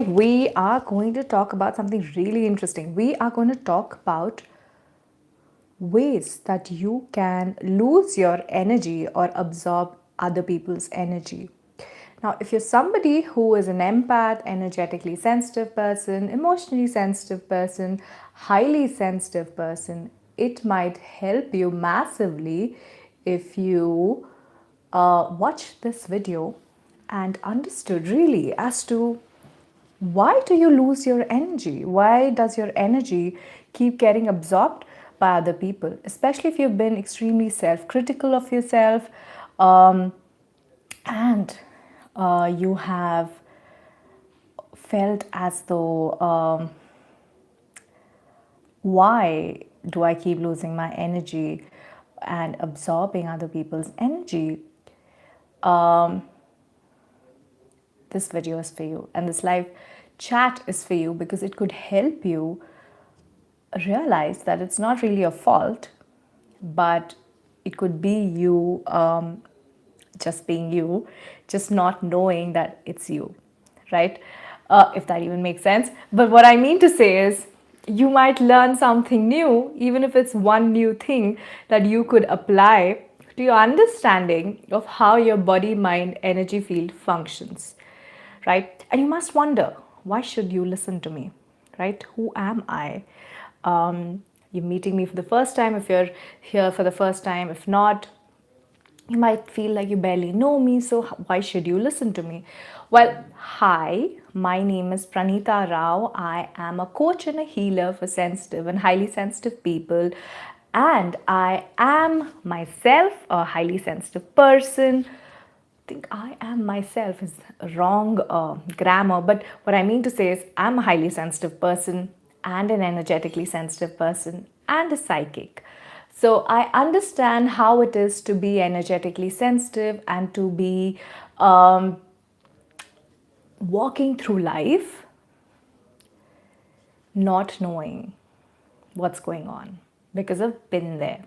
we are going to talk about something really interesting. We are going to talk about ways that you can lose your energy or absorb other people's energy. Now, if you're somebody who is an empath, energetically sensitive person, emotionally sensitive person, highly sensitive person, it might help you massively if you watch this video and understood really as to why do you lose your energy? Why does your energy keep getting absorbed by other people? Especially if you've been extremely self critical of yourself and you have felt as though, why do I keep losing my energy and absorbing other people's energy? This video is for you, and this live chat is for you because it could help you realize that it's not really a fault, but it could be you just being you, just not knowing that it's you, right? If that even makes sense. But what I mean to say is, you might learn something new, even if it's one new thing that you could apply to your understanding of how your body, mind, energy field functions, right? And you must wonder, why should you listen to me, right? Who am I? You're meeting me for the first time if you're here for the first time. If not, you might feel like you barely know me, so why should you listen to me? Well, hi, my name is Pranita Rao. I am a coach and a healer for sensitive and highly sensitive people. And I am myself a highly sensitive person. I think I am myself is wrong grammar, but what I mean to say is I'm a highly sensitive person and an energetically sensitive person and a psychic. So I understand how it is to be energetically sensitive and to be walking through life not knowing what's going on, because I've been there.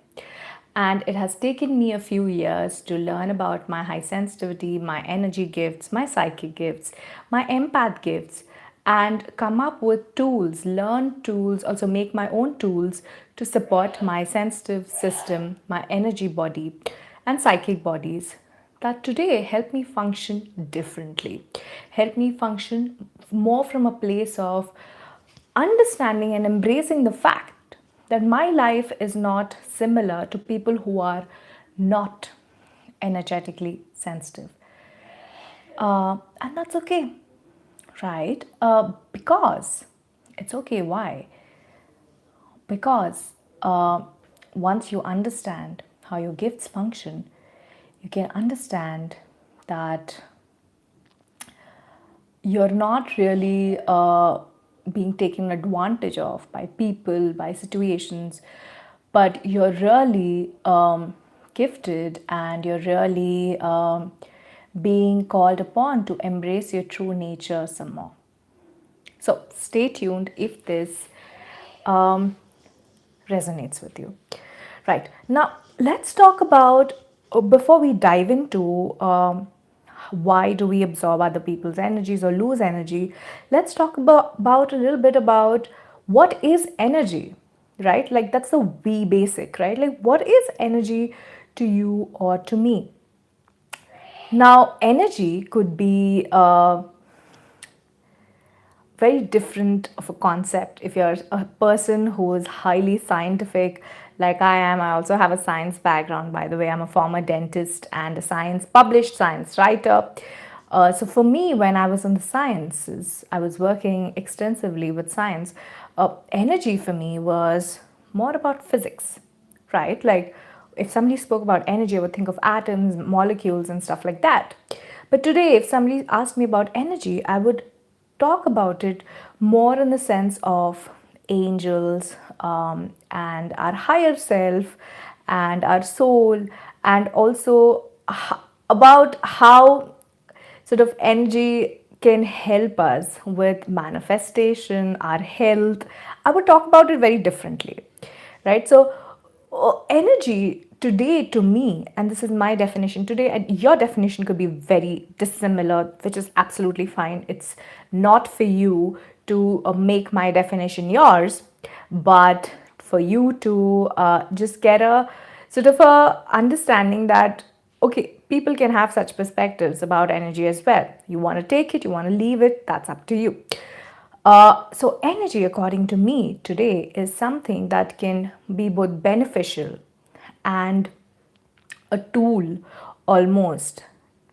And it has taken me a few years to learn about my high sensitivity, my energy gifts, my psychic gifts, my empath gifts, and come up with tools, learn tools, also make my own tools to support my sensitive system, my energy body, and psychic bodies that today help me function differently, help me function more from a place of understanding and embracing the fact that my life is not similar to people who are not energetically sensitive. And that's okay, right? Because it's okay. Why? Because once you understand how your gifts function, you can understand that you're not really being taken advantage of by people, by situations, but you're really gifted and you're really being called upon to embrace your true nature some more. So stay tuned if this resonates with you. Right, now let's talk about, before we dive into why do we absorb other people's energies or lose energy, let's talk about a little bit about what is energy, right? Like that's the V basic, right? Like what is energy to you or to me? Now, energy could be very different of a concept. If you're a person who is highly scientific, like I am, I also have a science background, by the way. I'm a former dentist and a published science writer. So for me, when I was in the sciences, I was working extensively with science. Energy for me was more about physics, right? Like if somebody spoke about energy, I would think of atoms, molecules, and stuff like that. But today, if somebody asked me about energy, I would talk about it more in the sense of angels, and our higher self and our soul, and also about how sort of energy can help us with manifestation, our health. I would talk about it very differently, right? So energy today, to me, and this is my definition today, and your definition could be very dissimilar, which is absolutely fine. It's not for you to make my definition yours, but for you to just get a sort of a understanding that okay, people can have such perspectives about energy as well. You want to take it, you want to leave it, that's up to you. So energy, according to me today, is something that can be both beneficial and a tool almost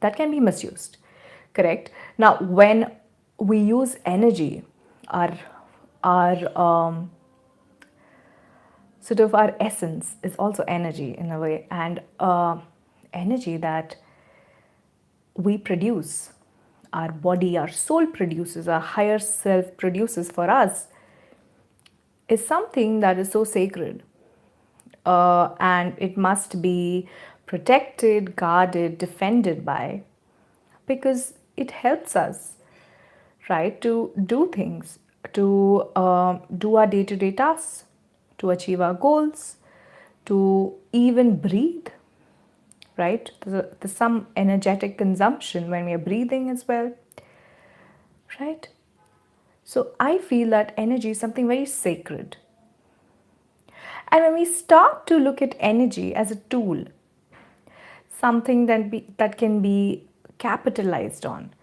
that can be misused. Correct. Now, when we use energy, our sort of our essence is also energy in a way, and energy that we produce, our body, our soul produces, our higher self produces for us, is something that is so sacred, and it must be protected, guarded, defended by, because it helps us, right, to do things, to do our day to day tasks, to achieve our goals, to even breathe, right? There's some energetic consumption when we are breathing as well, right? So I feel that energy is something very sacred. And when we start to look at energy as a tool, something that can be capitalized on,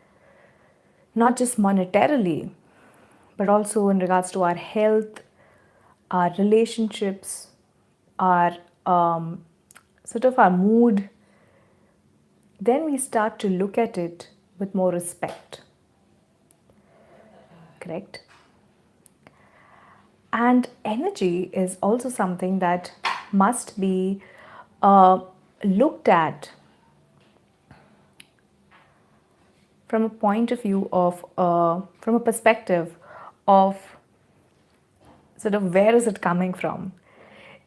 not just monetarily, but also in regards to our health, our relationships, our sort of our mood, then we start to look at it with more respect. Correct? And energy is also something that must be looked at from a point of view of, from a perspective of sort of where is it coming from?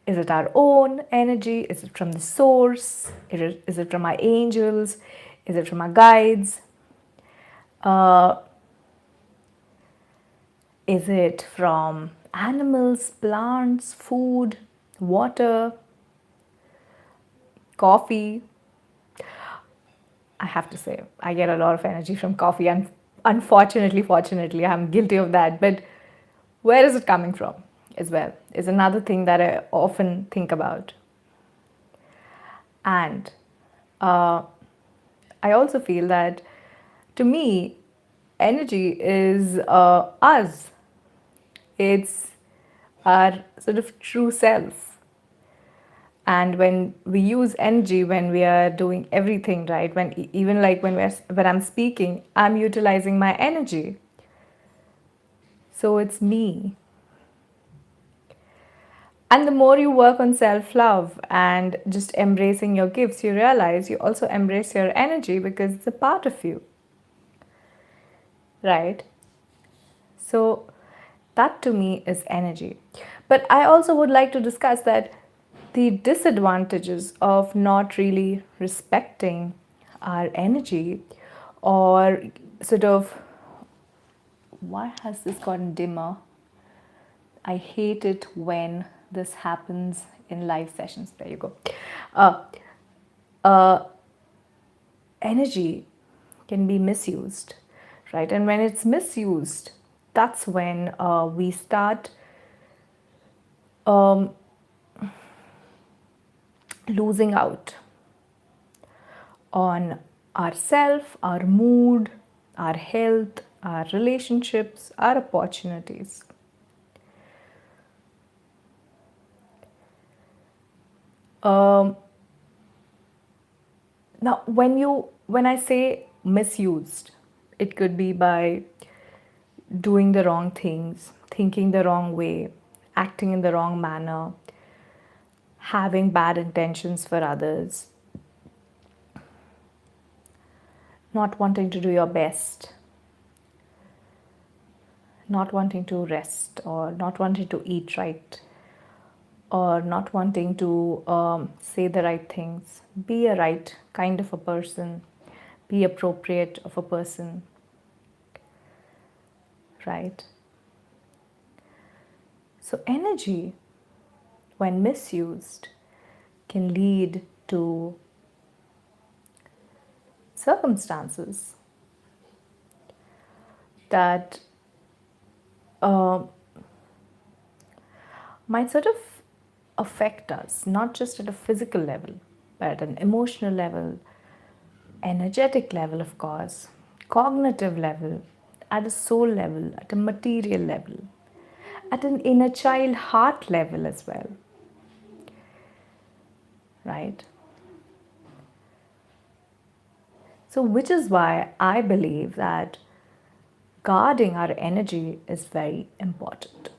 Is it our own energy? Is it from the source? Is it from our angels? Is it from our guides? Is it from animals, plants, food, water, coffee? I have to say, I get a lot of energy from coffee, and unfortunately, fortunately, I'm guilty of that. But where is it coming from as well is another thing that I often think about. And I also feel that to me, energy is us. It's our sort of true self. And when we use energy, when we are doing everything right, when even like when I'm speaking, I'm utilizing my energy. So it's me. And the more you work on self love and just embracing your gifts, you realize you also embrace your energy because it's a part of you. Right? So that to me is energy. But I also would like to discuss that the disadvantages of not really respecting our energy, or sort of, why has this gotten dimmer? I hate it when this happens in live sessions. There you go. Uh, uh, Energy can be misused, right? And when it's misused, that's when we start um, losing out on ourself, our mood, our health, our relationships, our opportunities. Um, Now, when I say misused, it could be by doing the wrong things, thinking the wrong way, acting in the wrong manner, having bad intentions for others, not wanting to do your best, not wanting to rest, or not wanting to eat right, or not wanting to say the right things, be a right kind of a person, be appropriate of a person, right? So, energy, when misused, can lead to circumstances that uh, might sort of affect us, not just at a physical level, but at an emotional level, energetic level, of course, cognitive level, at a soul level, at a material level, at an inner child heart level as well, right? So, which is why I believe that guarding our energy is very important.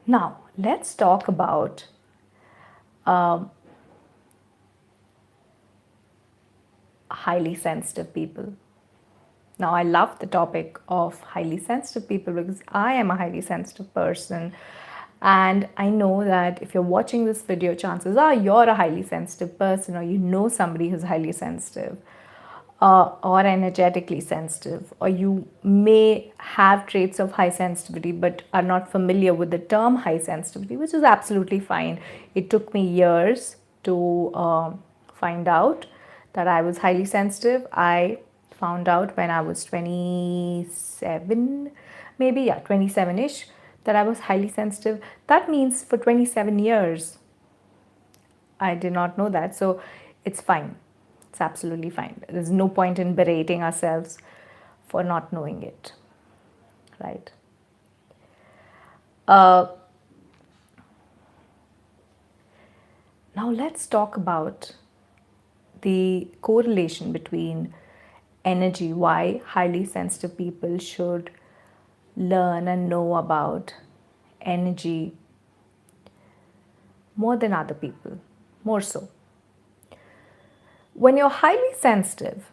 Now, let's talk about highly sensitive people. Now, I love the topic of highly sensitive people because I am a highly sensitive person. And I know that if you're watching this video, chances are you're a highly sensitive person, or you know somebody who's highly sensitive, or energetically sensitive, or you may have traits of high sensitivity but are not familiar with the term high sensitivity, which is absolutely fine. It took me years to find out that I was highly sensitive. I found out when I was 27, maybe, yeah, 27 ish, that I was highly sensitive. That means for 27 years, I did not know that. So it's fine. It's absolutely fine. There's no point in berating ourselves for not knowing it, right? Uh, Now let's talk about the correlation between energy, why highly sensitive people should learn and know about energy more than other people, more so. When you're highly sensitive,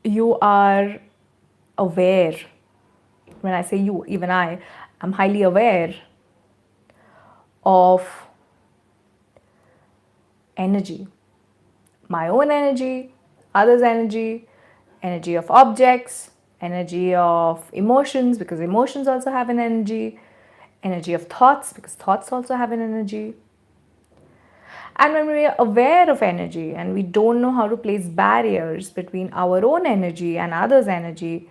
you are aware. When I say you, even I am highly aware of energy, my own energy, others' energy, energy of objects, energy of emotions, because emotions also have an energy, energy of thoughts, because thoughts also have an energy. And when we are aware of energy and we don't know how to place barriers between our own energy and others' energy,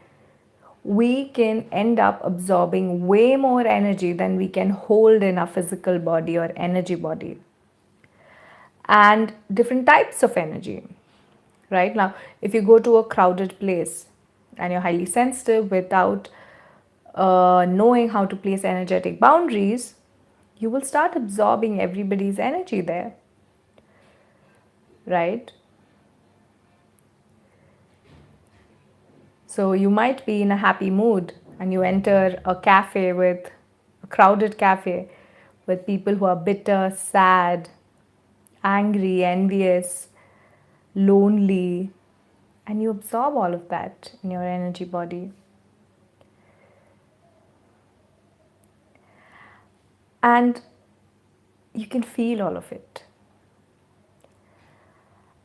we can end up absorbing way more energy than we can hold in our physical body or energy body. And different types of energy, right? Now, if you go to a crowded place and you're highly sensitive without knowing how to place energetic boundaries, you will start absorbing everybody's energy there, right? So you might be in a happy mood and you enter a crowded cafe with people who are bitter, sad, angry, envious, lonely, and you absorb all of that in your energy body. And you can feel all of it.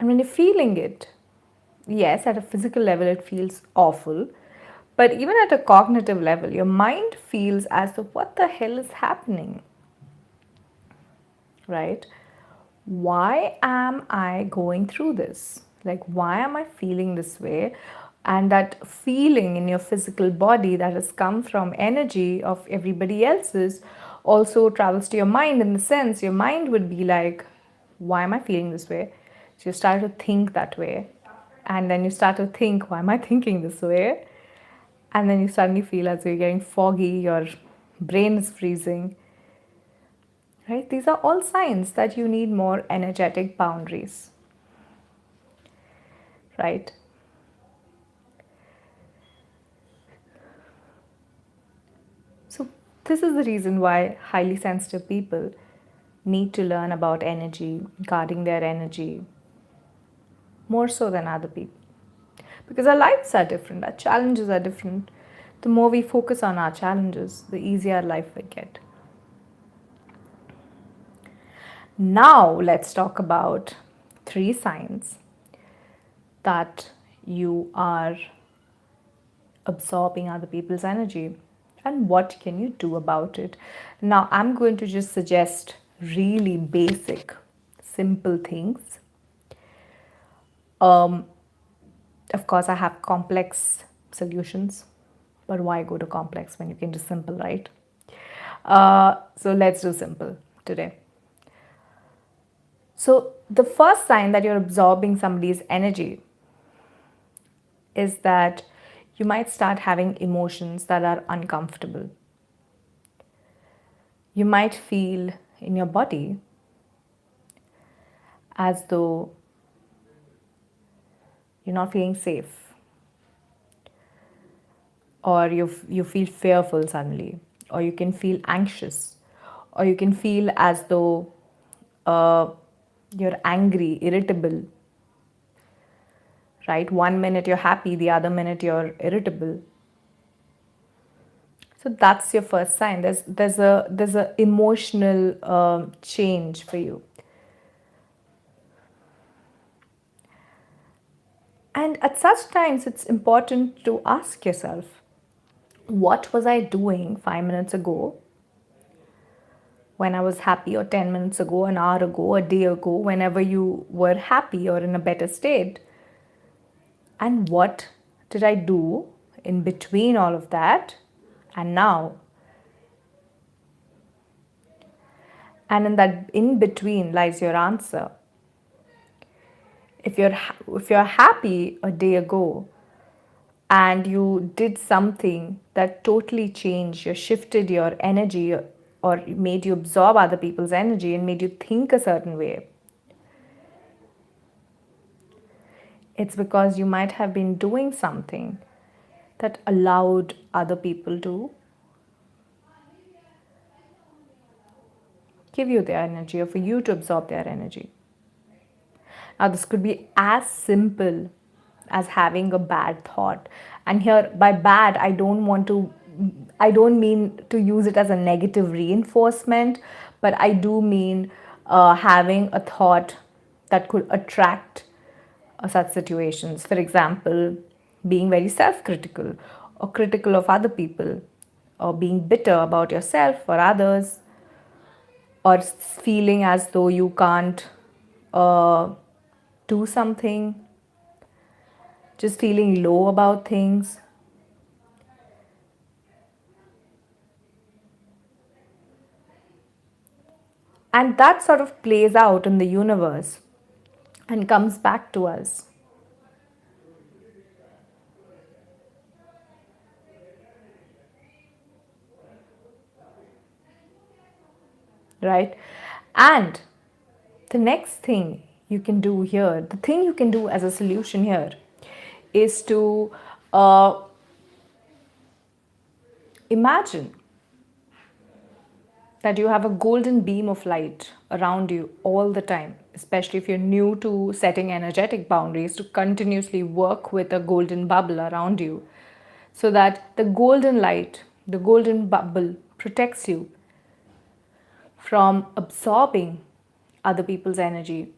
And when you're feeling it, yes, at a physical level, it feels awful. But even at a cognitive level, your mind feels as though, what the hell is happening? Right? Why am I going through this? Like, why am I feeling this way? And that feeling in your physical body that has come from energy of everybody else's also travels to your mind, in the sense your mind would be like, why am I feeling this way? So you start to think that way. And then you start to think, why am I thinking this way? And then you suddenly feel as though you're getting foggy, your brain is freezing. Right? These are all signs that you need more energetic boundaries. Right? So, this is the reason why highly sensitive people need to learn about energy, guarding their energy, more so than other people. Because our lives are different, our challenges are different. The more we focus on our challenges, the easier life we get. Now, let's talk about 3 signs that you are absorbing other people's energy and what can you do about it. Now, I'm going to just suggest really basic, simple things. Um, of course, I have complex solutions, but why go to complex when you can do simple, right? So let's do simple today. So, the first sign that you're absorbing somebody's energy is that you might start having emotions that are uncomfortable. You might feel in your body as though you're not feeling safe, or you feel fearful suddenly, or you can feel anxious, or you can feel as though uh, you're angry, irritable, right? One minute you're happy, the other minute you're irritable. So that's your first sign. There's a emotional change for you. And at such times, it's important to ask yourself, what was I doing 5 minutes ago when I was happy, or 10 minutes ago, an hour ago, a day ago, whenever you were happy or in a better state? And what did I do in between all of that and now? And in that in between lies your answer. If you're happy a day ago and you did something that totally changed, you shifted your energy, or made you absorb other people's energy and made you think a certain way, it's because you might have been doing something that allowed other people to give you their energy, or for you to absorb their energy. Now, this could be as simple as having a bad thought. And here, by bad, I don't mean to use it as a negative reinforcement, but I do mean having a thought that could attract such situations. For example, being very self critical or critical of other people, or being bitter about yourself or others, or feeling as though you can't uh, do something, just feeling low about things. And that sort of plays out in the universe and comes back to us, right? And the next thing you can do here, the thing you can do as a solution here, is to imagine that you have a golden beam of light around you all the time, especially if you're new to setting energetic boundaries, to continuously work with a golden bubble around you, so that the golden light, the golden bubble protects you from absorbing other people's energy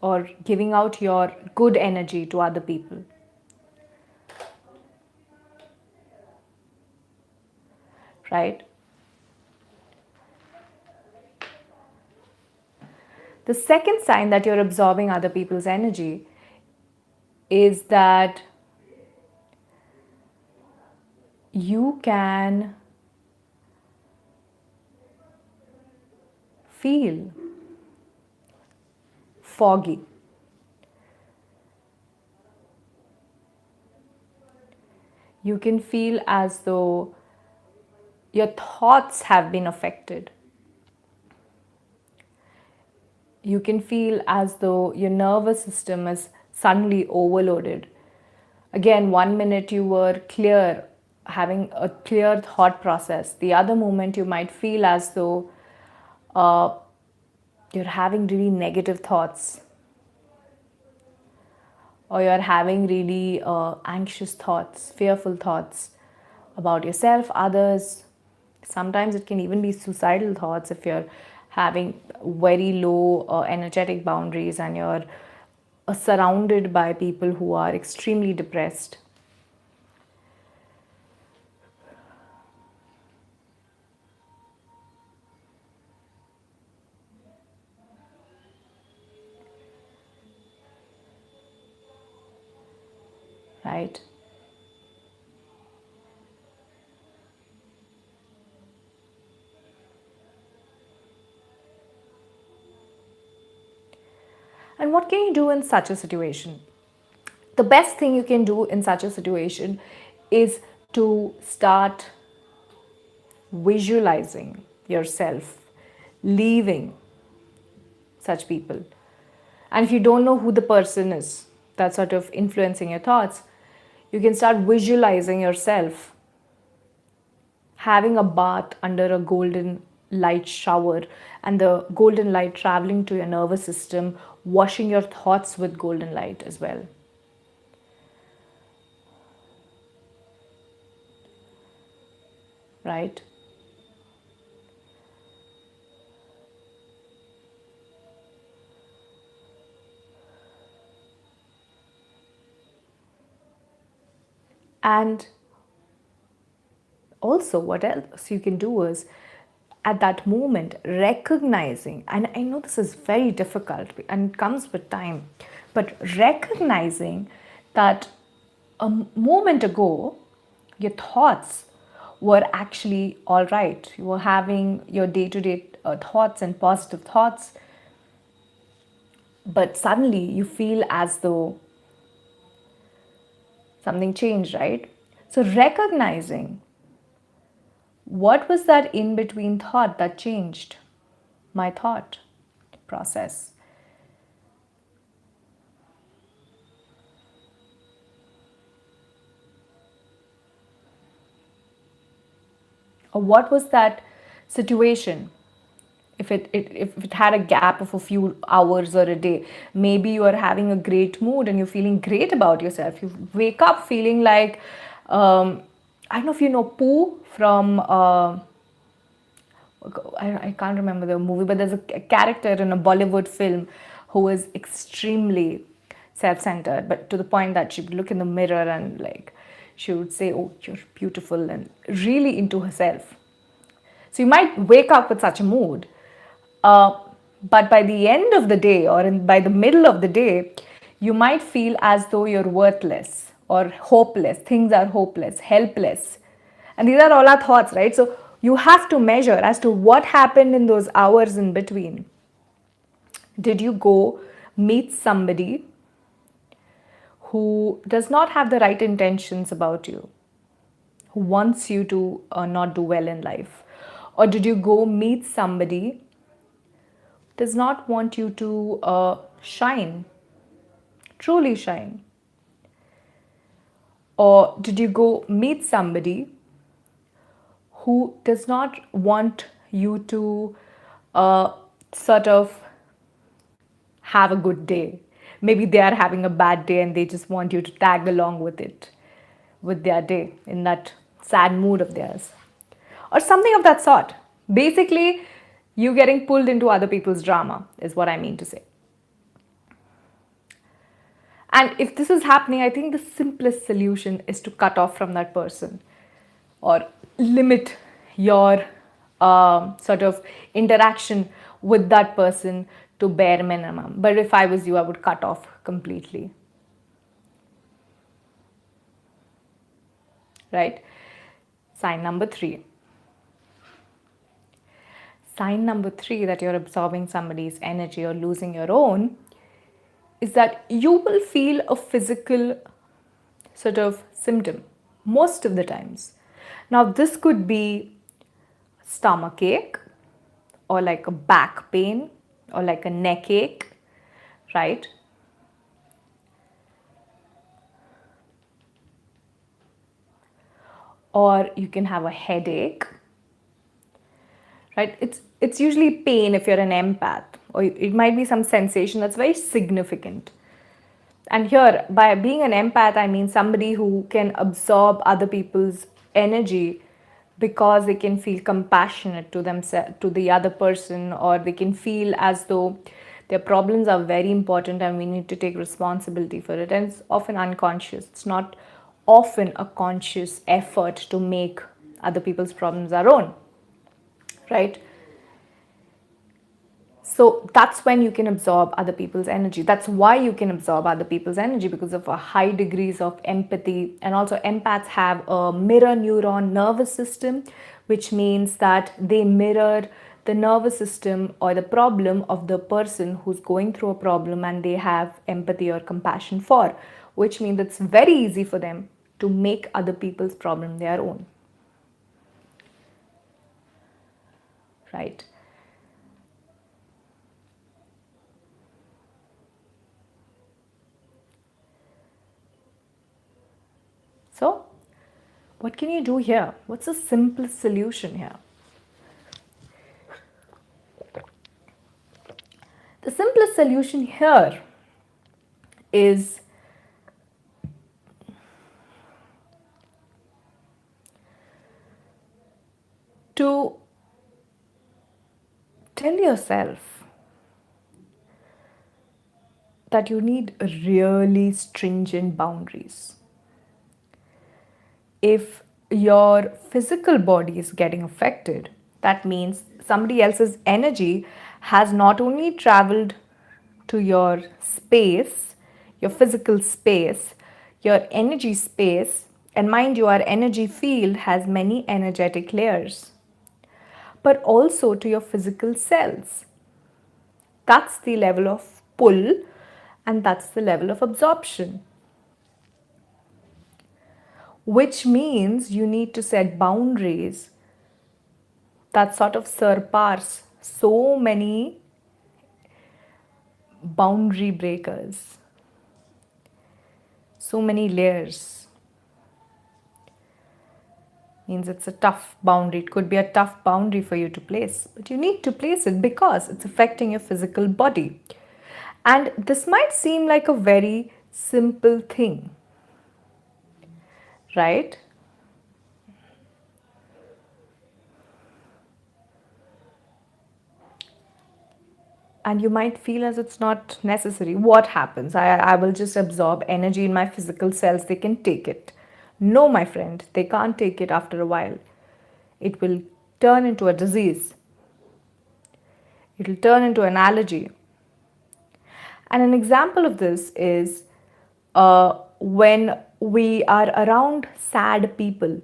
or giving out your good energy to other people, right? The second sign that you're absorbing other people's energy is that you can feel foggy. You can feel as though your thoughts have been affected. You can feel as though your nervous system is suddenly overloaded. Again, one minute you were clear, having a clear thought process. The other moment you might feel as though uh, you're having really negative thoughts, or you're having really anxious thoughts, fearful thoughts about yourself, others. Sometimes it can even be suicidal thoughts if you're having very low energetic boundaries and you're surrounded by people who are extremely depressed. right? And what can you do in such a situation? The best thing you can do in such a situation is to start visualizing yourself leaving such people. And if you don't know who the person is that's sort of influencing your thoughts, you can start visualizing yourself having a bath under a golden light shower, and the golden light traveling to your nervous system, washing your thoughts with golden light as well. Right? And also, what else you can do is at that moment recognizing, and I know this is very difficult and it comes with time, but recognizing that a moment ago your thoughts were actually all right. You were having your day-to-day thoughts and positive thoughts, but suddenly you feel as though something changed, right? So recognizing what was that in between thought that changed my thought process, or what was that situation, if it had a gap of a few hours or a day. Maybe you are having a great mood and you're feeling great about yourself. You wake up feeling like, I don't know if you know Pooh from I can't remember the movie, but there's a character in a Bollywood film who is extremely self-centered, but to the point that she would look in the mirror and like she would say, "Oh, you're beautiful," and really into herself. So you might wake up with such a mood, uh, but by the end of the day or by the middle of the day, you might feel as though you're worthless or hopeless. Things are hopeless, helpless. And these are all our thoughts, right? So you have to measure as to what happened in those hours in between. Did you go meet somebody who does not have the right intentions about you, who wants you to not do well in life? Or did you go meet somebody who does not want you to shine, truly shine? Or did you go meet somebody who does not want you to sort of have a good day? Maybe they are having a bad day and they just want you to tag along with it, with their day, in that sad mood of theirs, or something of that sort. Basically, you getting pulled into other people's drama is what I mean to say. And if this is happening, I think the simplest solution is to cut off from that person or limit your sort of interaction with that person to bare minimum. But if I was you, I would cut off completely. Right? Sign number 3. Sign number 3 that you're absorbing somebody's energy or losing your own is that you will feel a physical sort of symptom most of the times. Now, this could be stomach ache, or like a back pain, or like a neck ache, right? Or you can have a headache, right? It's usually pain if you're an empath, or it might be some sensation that's very significant. And here, by being an empath, I mean somebody who can absorb other people's energy because they can feel compassionate to themselves, to the other person, or they can feel as though their problems are very important and we need to take responsibility for it. And it's often unconscious. It's not often a conscious effort to make other people's problems our own, right? So that's when you can absorb other people's energy. That's why you can absorb other people's energy, because of a high degrees of empathy. And also empaths have a mirror neuron nervous system, which means that they mirror the nervous system or the problem of the person who's going through a problem, and they have empathy or compassion for, which means it's very easy for them to make other people's problem their own, right? So what can you do here? What's the simplest solution here? The simplest solution here is to tell yourself that you need really stringent boundaries. If your physical body is getting affected, that means somebody else's energy has not only traveled to your space, your physical space, your energy space, and mind you, our energy field has many energetic layers, but also to your physical cells. That's the level of pull, and that's the level of absorption, which means you need to set boundaries that sort of surpass so many boundary breakers, so many layers. Means it's a tough boundary. It could be a tough boundary for you to place, but you need to place it because it's affecting your physical body. And this might seem like a very simple thing, right? And you might feel as it's not necessary. What happens? I will just absorb energy in my physical cells, they can take it. No, my friend, they can't take it after a while. It will turn into a disease, it will turn into an allergy. And an example of this is when we are around sad people,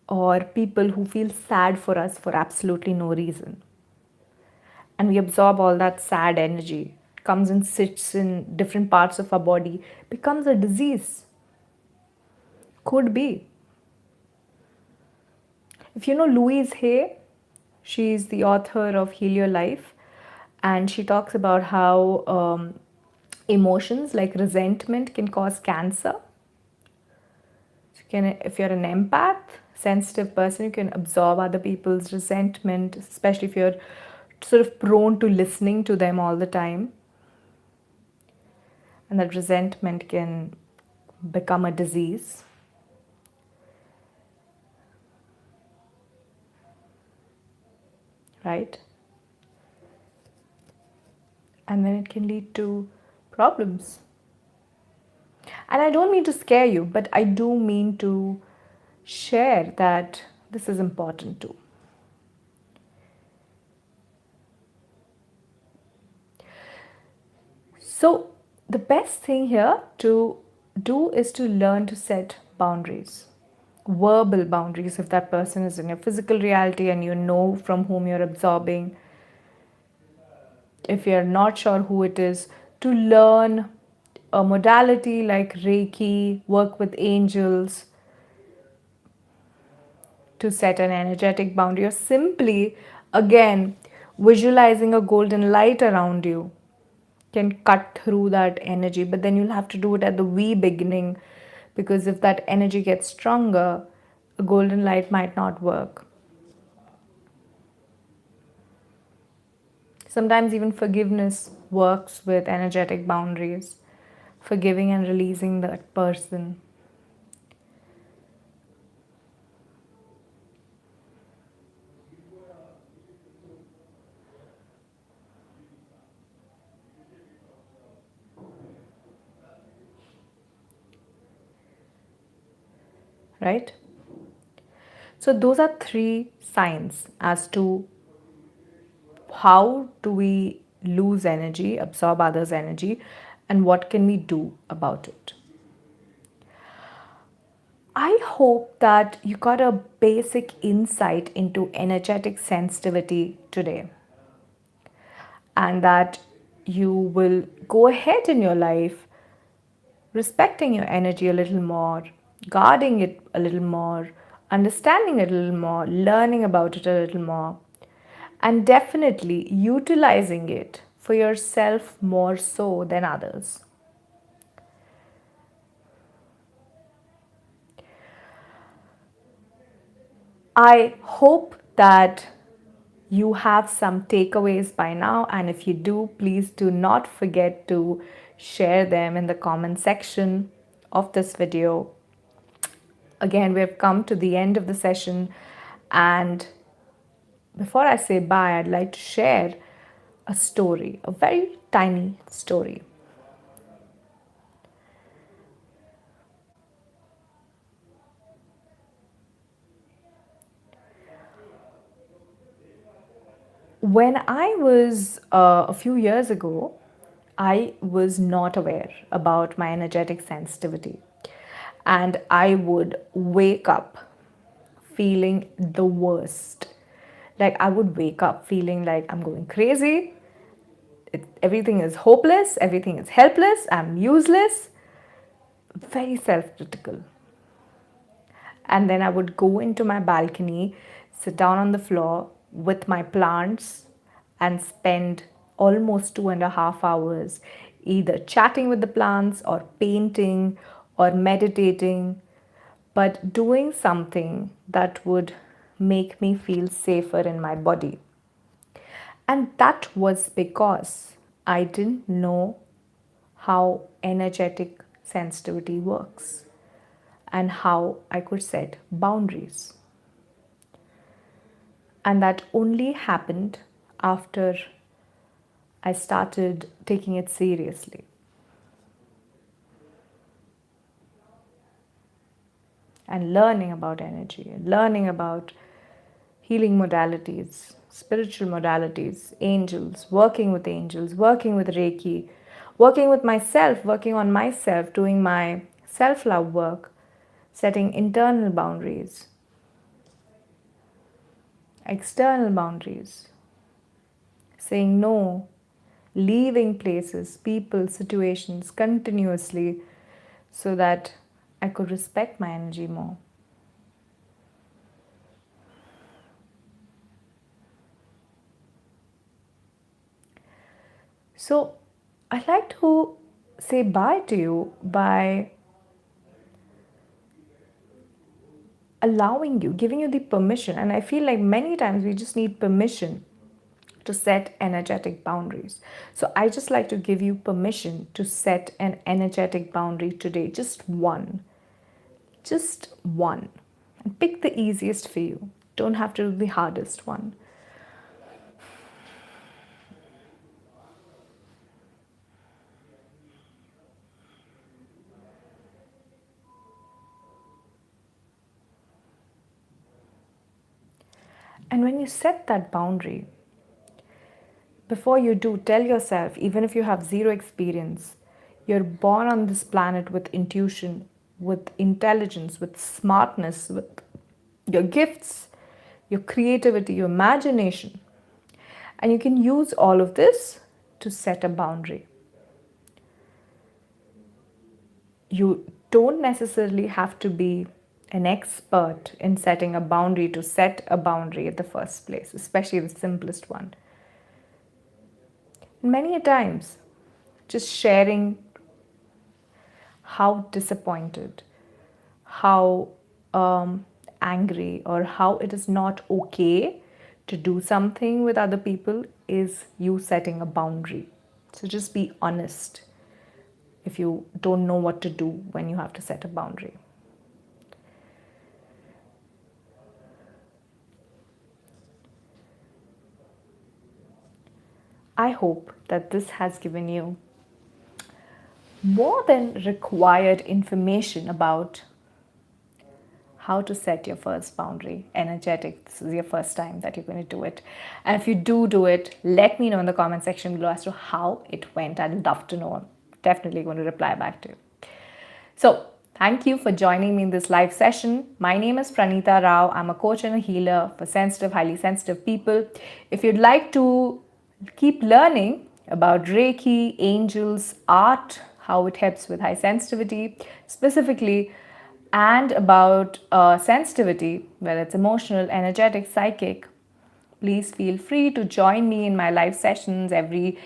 or people who feel sad for us for absolutely no reason, and we absorb all that sad energy, it comes and sits in different parts of our body, becomes a disease. Could be. If you know Louise Hay, she's the author of Heal Your Life, and she talks about how emotions like resentment can cause cancer. So you can, if you're an empath, sensitive person, you can absorb other people's resentment, especially if you're sort of prone to listening to them all the time. And that resentment can become a disease. Right? And then it can lead to problems. And I don't mean to scare you, but I do mean to share that this is important too. So, the best thing here to do is to learn to set boundaries, verbal boundaries. If that person is in your physical reality and you know from whom you're absorbing, if you're not sure who it is, to learn a modality like Reiki, work with angels to set an energetic boundary, or simply, again, visualizing a golden light around you can cut through that energy. But then you'll have to do it at the wee beginning, because if that energy gets stronger, a golden light might not work. Sometimes even forgiveness works with energetic boundaries, forgiving and releasing that person. Right? So those are three signs as to how do we lose energy, absorb others' energy, and what can we do about it? I hope that you got a basic insight into energetic sensitivity today, and that you will go ahead in your life respecting your energy a little more, guarding it a little more, understanding it a little more, learning about it a little more, and definitely utilizing it for yourself more so than others. I hope that you have some takeaways by now, and if you do, please do not forget to share them in the comment section of this video. Again, we have come to the end of the session, and before I say bye, I'd like to share a story, a very tiny story. When I was a few years ago, I was not aware about my energetic sensitivity. And I would wake up feeling the worst. Like, I would wake up feeling like I'm going crazy. Everything is hopeless, everything is helpless, I'm useless. Very self critical. And then I would go into my balcony, sit down on the floor with my plants, and spend almost 2.5 hours either chatting with the plants or painting or meditating, but doing something that would make me feel safer in my body. And that was because I didn't know how energetic sensitivity works and how I could set boundaries. And that only happened after I started taking it seriously and learning about energy, and learning about healing modalities, spiritual modalities, angels, working with Reiki, working with myself, working on myself, doing my self love work, setting internal boundaries, external boundaries, saying no, leaving places, people, situations continuously so that I could respect my energy more. So I'd like to say bye to you by allowing you, giving you the permission. And I feel like many times we just need permission to set energetic boundaries. So I just like to give you permission to set an energetic boundary today, just one. Just one. And pick the easiest for you. Don't have to do the hardest one. And when you set that boundary, before you do, tell yourself, even if you have zero experience, you're born on this planet with intuition, with intelligence, with smartness, with your gifts, your creativity, your imagination. And you can use all of this to set a boundary. You don't necessarily have to be an expert in setting a boundary to set a boundary at the first place, especially the simplest one. Many a times, just sharing how disappointed, how angry, or how it is not okay to do something with other people is you setting a boundary. So just be honest if you don't know what to do when you have to set a boundary. I hope that this has given you more than required information about how to set your first boundary. Energetic, this is your first time that you're going to do it. And if you do it, let me know in the comment section below as to how it went. I'd love to know. I'm definitely going to reply back to you. So, thank you for joining me in this live session. My name is Pranita Rao. I'm a coach and a healer for sensitive, highly sensitive people. If you'd like to keep learning about Reiki, angels, art, how it helps with high sensitivity, specifically, and about sensitivity, whether it's emotional, energetic, psychic, please feel free to join me in my live sessions every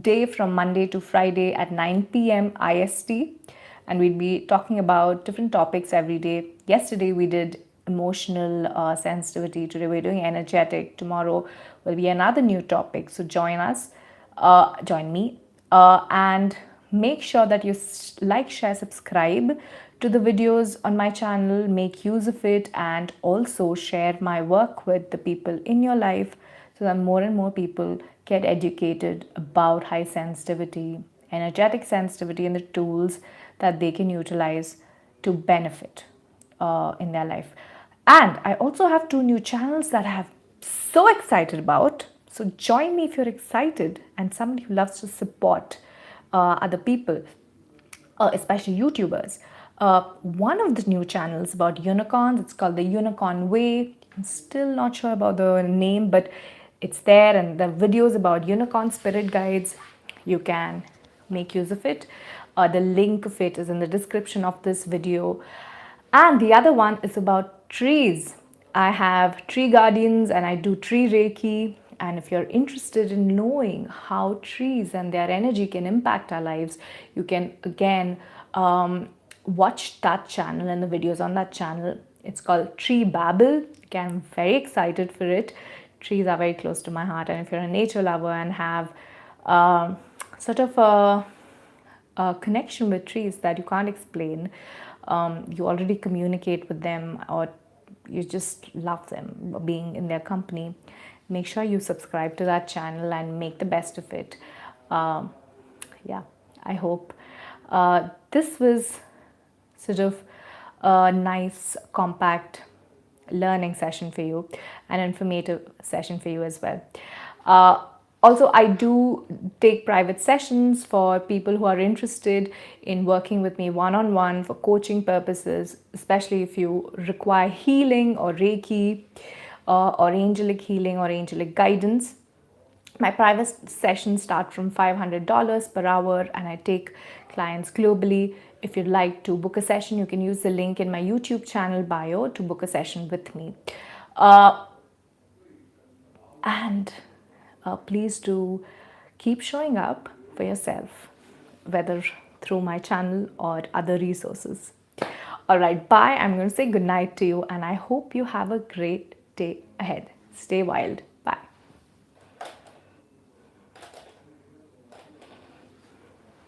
day from Monday to Friday at 9 p.m. IST. And we'll be talking about different topics every day. Yesterday we did emotional sensitivity. Today we're doing energetic. Tomorrow will be another new topic. So join us, join me, and make sure that you like, share, subscribe to the videos on my channel, make use of it, and also share my work with the people in your life so that more and more people get educated about high sensitivity, energetic sensitivity, and the tools that they can utilize to benefit in their life. And I also have 2 new channels that I'm so excited about. So join me if you're excited and somebody who loves to support other people, especially YouTubers. One of the new channels about unicorns, it's called the Unicorn Way. I'm still not sure about the name, but it's there, and the videos about unicorn spirit guides, you can make use of it. The link of it is in the description of this video. And the other one is about trees. I have tree guardians and I do tree Reiki. And if you're interested in knowing how trees and their energy can impact our lives, you can again watch that channel and the videos on that channel. It's called Tree Babble. Again, I'm very excited for it. Trees are very close to my heart. And if you're a nature lover and have sort of a connection with trees that you can't explain, you already communicate with them, or you just love them, being in their company, make sure you subscribe to that channel and make the best of it. Yeah, I hope this was sort of a nice, compact learning session for you, an informative session for you as well. Also, I do take private sessions for people who are interested in working with me one-on-one for coaching purposes, especially if you require healing or Reiki or angelic healing or angelic guidance. My private sessions start from $500 per hour, and I take clients globally. If you'd like to book a session, you can use the link in my YouTube channel bio to book a session with me. And please do keep showing up for yourself, whether through my channel or other resources. All right, bye. I'm going to say good night to you, and I hope you have a great day ahead. Stay wild.